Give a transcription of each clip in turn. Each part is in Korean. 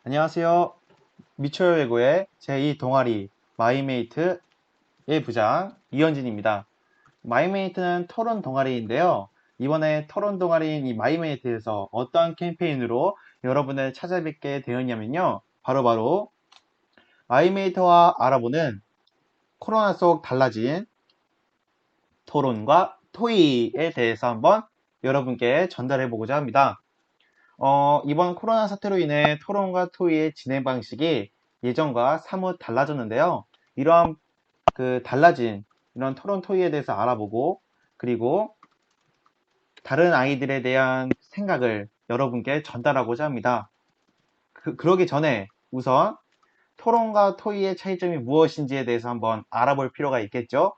안녕하세요. 미추홀외고의 제2 동아리 마이메이트의 부장 이현진입니다. 마이메이트는 토론 동아리인데요. 이번에 토론 동아리인 이 마이메이트에서 어떠한 캠페인으로 여러분을 찾아뵙게 되었냐면요. 바로바로 마이메이트와 알아보는 코로나 속 달라진 토론과 토의에 대해서 한번 여러분께 전달해 보고자 합니다. 이번 코로나 사태로 인해 토론과 토의의 진행 방식이 예전과 사뭇 달라졌는데요. 이러한 달라진 이런 토론 토의에 대해서 알아보고 그리고 다른 아이들에 대한 생각을 여러분께 전달하고자 합니다. 그러기 전에 우선 토론과 토의의 차이점이 무엇인지에 대해서 한번 알아볼 필요가 있겠죠?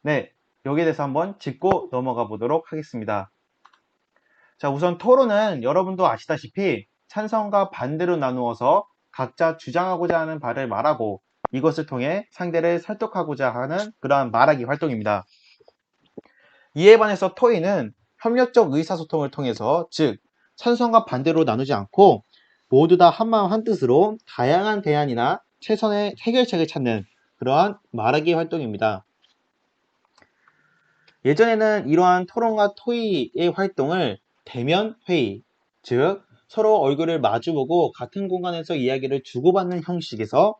네, 여기에 대해서 한번 짚고 넘어가 보도록 하겠습니다. 자, 우선 토론은 여러분도 아시다시피 찬성과 반대로 나누어서 각자 주장하고자 하는 바를 말하고 이것을 통해 상대를 설득하고자 하는 그러한 말하기 활동입니다. 이에 반해서 토의는 협력적 의사소통을 통해서 즉 찬성과 반대로 나누지 않고 모두 다 한마음 한뜻으로 다양한 대안이나 최선의 해결책을 찾는 그러한 말하기 활동입니다. 예전에는 이러한 토론과 토의의 활동을 대면 회의, 즉 서로 얼굴을 마주보고 같은 공간에서 이야기를 주고받는 형식에서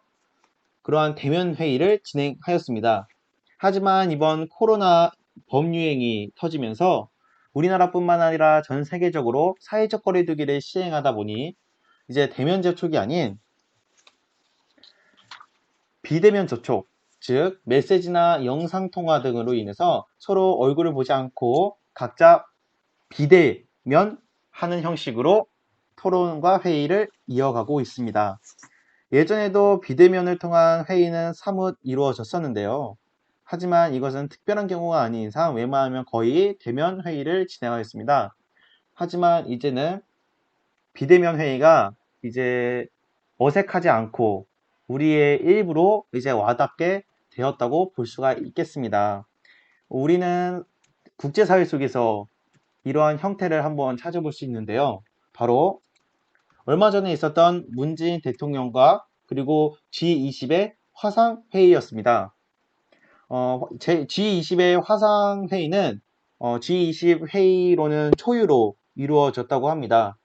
그러한 대면 회의를 진행하였습니다. 하지만 이번 코로나 범유행이 터지면서 우리나라뿐만 아니라 전 세계적으로 사회적 거리두기를 시행하다 보니 이제 대면 접촉이 아닌 비대면 접촉, 즉 메시지나 영상통화 등으로 인해서 서로 얼굴을 보지 않고 각자 비대면 하는 형식으로 토론과 회의를 이어가고 있습니다. 예전에도 비대면을 통한 회의는 사뭇 이루어졌었는데요. 하지만 이것은 특별한 경우가 아닌 이상 웬만하면 거의 대면 회의를 진행하였습니다. 하지만 이제는 비대면 회의가 이제 어색하지 않고 우리의 일부로 이제 와닿게 되었다고 볼 수가 있겠습니다. 우리는 국제사회 속에서 이러한 형태를 한번 찾아볼 수 있는데요. 바로 얼마 전에 있었던 문재인 대통령과 그리고 G20의 화상회의였습니다. G20의 화상회의는 G20 회의로는 초유로 이루어졌다고 합니다.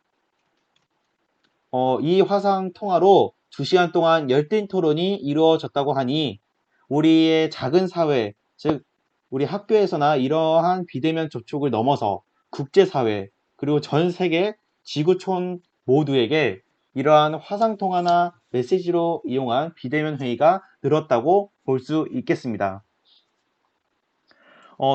이 화상 통화로 2시간 동안 열띤 토론이 이루어졌다고 하니 우리의 작은 사회, 즉 우리 학교에서나 이러한 비대면 접촉을 넘어서 국제사회 그리고 전 세계 지구촌 모두에게 이러한 화상 통화나 메시지로 이용한 비대면 회의가 늘었다고 볼 수 있겠습니다.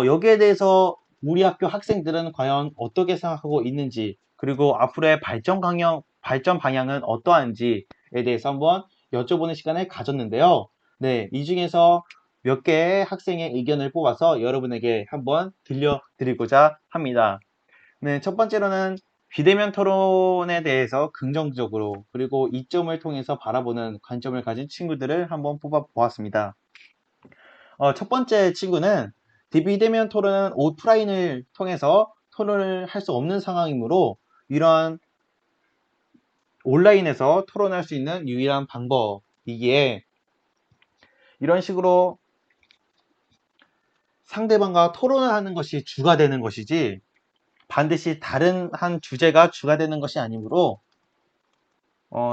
여기에 대해서 우리 학교 학생들은 과연 어떻게 생각하고 있는지 그리고 앞으로의 발전 방향은 어떠한지에 대해서 한번 여쭤보는 시간을 가졌는데요. 네, 이 중에서 몇 개의 학생의 의견을 뽑아서 여러분에게 한번 들려드리고자 합니다. 네, 첫 번째로는 비대면 토론에 대해서 긍정적으로 그리고 이점을 통해서 바라보는 관점을 가진 친구들을 한번 뽑아 보았습니다. 첫 번째 친구는 비대면 토론은 오프라인을 통해서 토론을 할 수 없는 상황이므로 이러한 온라인에서 토론할 수 있는 유일한 방법이기에 이런 식으로 상대방과 토론을 하는 것이 주가 되는 것이지 반드시 다른 한 주제가 주가 되는 것이 아니므로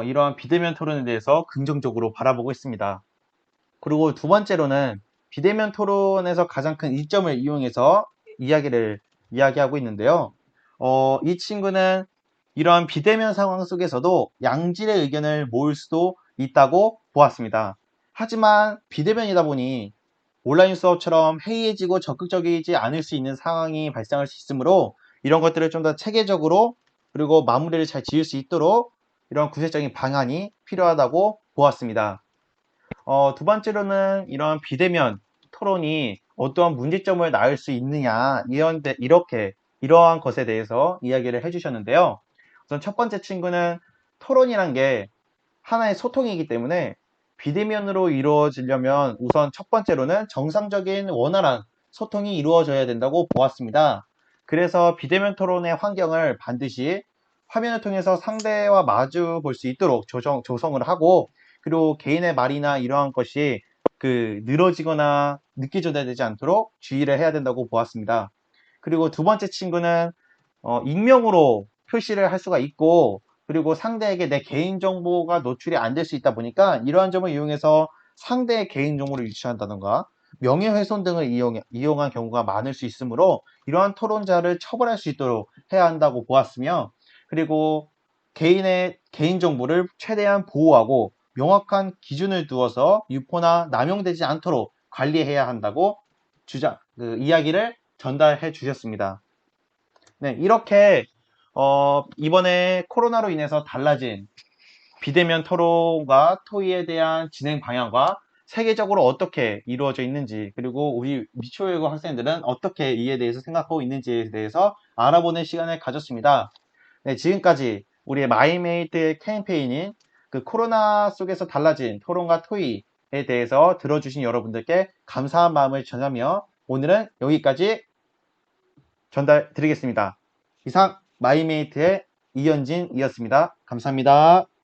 이러한 비대면 토론에 대해서 긍정적으로 바라보고 있습니다. 그리고 두 번째로는 비대면 토론에서 가장 큰 이점을 이용해서 이야기하고 있는데요. 이 친구는 이러한 비대면 상황 속에서도 양질의 의견을 모을 수도 있다고 보았습니다. 하지만 비대면이다 보니 온라인 수업처럼 해이해지고 적극적이지 않을 수 있는 상황이 발생할 수 있으므로 이런 것들을 좀 더 체계적으로 그리고 마무리를 잘 지을 수 있도록 이런 구체적인 방안이 필요하다고 보았습니다. 두 번째로는 이런 비대면 토론이 어떠한 문제점을 낳을 수 있느냐 이러한 것에 대해서 이야기를 해주셨는데요. 우선 첫 번째 친구는 토론이란 게 하나의 소통이기 때문에 비대면으로 이루어지려면 우선 첫 번째로는 정상적인 원활한 소통이 이루어져야 된다고 보았습니다. 그래서 비대면 토론의 환경을 반드시 화면을 통해서 상대와 마주 볼 수 있도록 조성을 하고, 그리고 개인의 말이나 이러한 것이 늘어지거나 늦게 전달되지 않도록 주의를 해야 된다고 보았습니다. 그리고 두 번째 친구는 익명으로 표시를 할 수가 있고, 그리고 상대에게 내 개인정보가 노출이 안 될 수 있다 보니까 이러한 점을 이용해서 상대의 개인정보를 유출한다던가 명예훼손 등을 이용한 경우가 많을 수 있으므로 이러한 토론자를 처벌할 수 있도록 해야 한다고 보았으며, 그리고 개인의 개인정보를 최대한 보호하고 명확한 기준을 두어서 유포나 남용되지 않도록 관리해야 한다고 이야기를 전달해 주셨습니다. 네, 이렇게 이번에 코로나로 인해서 달라진 비대면 토론과 토의에 대한 진행 방향과 세계적으로 어떻게 이루어져 있는지, 그리고 우리 미초외국 학생들은 어떻게 이에 대해서 생각하고 있는지에 대해서 알아보는 시간을 가졌습니다. 네, 지금까지 우리의 마이메이트 캠페인인 코로나 속에서 달라진 토론과 토의에 대해서 들어주신 여러분들께 감사한 마음을 전하며 오늘은 여기까지 전달 드리겠습니다. 이상 마이메이트의 이현진이었습니다. 감사합니다.